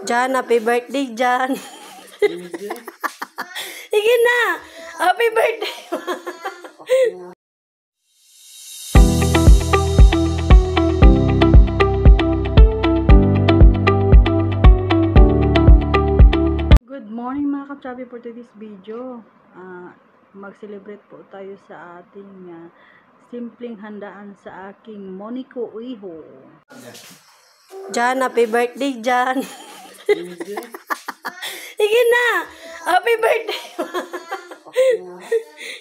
Jan, happy birthday, Jan. Sige na. Happy birthday. Good morning mga ka-chubby. For today's video, mag-celebrate po tayo sa ating simpleng handaan sa aking Monico Iho. Jan, happy birthday, Jan. Sige na. Happy birthday.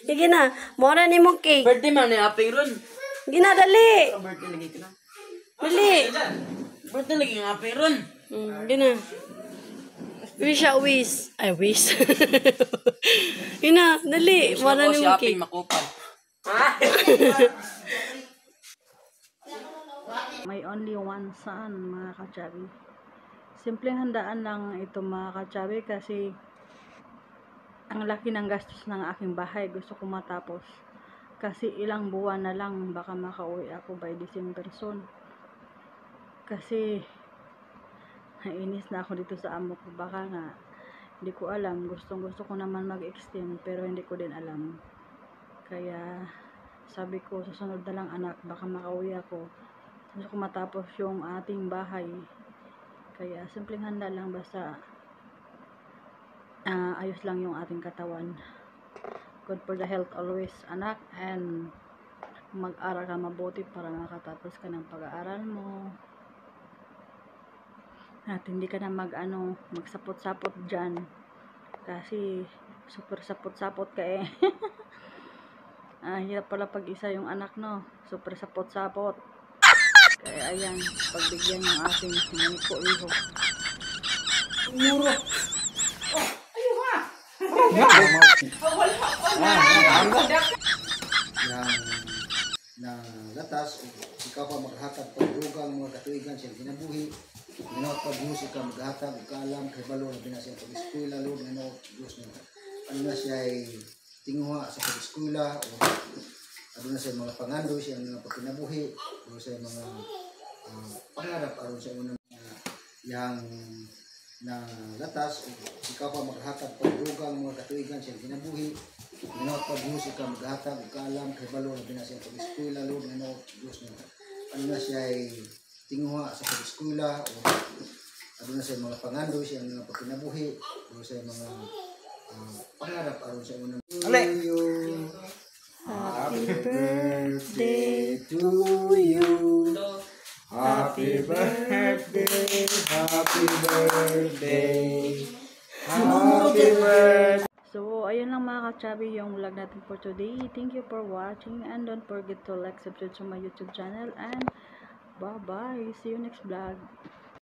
Sige na. Mora ni mong cake. Birthday man ni happy ron. Sige na, dali. Birthday lagi ka na. Dali. Birthday lagi ng happy ron. Sige na. Wish a wish. Ay, wish. Sige na, dali. Mora ni mong cake. Makupal. May only one son, mga ka-chubby. Simpleng handaan lang ito, mga ka-chubby, kasi ang laki ng gastos ng aking bahay. Gusto ko matapos. Kasi ilang buwan na lang, baka makauwi ako by December soon. Kasi nainis na ako dito sa amo ko. Baka nga, hindi ko alam. Gusto ko naman mag-extend, pero hindi ko din alam. Kaya sabi ko, susunod na lang anak, baka makauwi ako. Gusto ko matapos yung ating bahay. Kaya simpleng handa lang, basta ayos lang yung ating katawan. Good for the health always, anak. And mag-aral ka mabuti para makatapos ka ng pag-aaral mo. At hindi ka na magsapot-sapot dyan. Kasi super sapot-sapot ka eh. Hirap pala pag isa yung anak, no? Super sapot-sapot. Kaya ayan, pagbigyan ng ating Monico Iho. Muro. Ayun ha. Na latas, ikaw pa maghatag pagdugang mga katuigan siya kinabuhi. Minawat pag-Diyos, ikaw maghatag, ikalam, kay balo na binasya pag-eskwela, Lord, minawat Diyos na ano na siya ay tinguha sa pag-eskwela, o ano na siya mga pangando, siya mga pagkinabuhi, o siya mga pangarap, aron siya unang yang na latas, ikaw pa maghatag pagdugang mga katuigan siya kinabuhi. Minawat pag-Diyos, ikaw maghatag, ikalam, kay balo na binasya pag-eskwela, Lord, minawat Diyos na ano na siya ay tinguha sa pag-eskwela, o ano na siya mga pangando, siya mga pagkinabuhi, o siya mga pangarap, aron siya unang Happy birthday to you. Happy birthday, happy birthday, happy birthday. So, ayun lang mga ka-chubby yung vlog natin for today. Thank you for watching and don't forget to like, subscribe to my YouTube channel, and bye-bye. See you next vlog.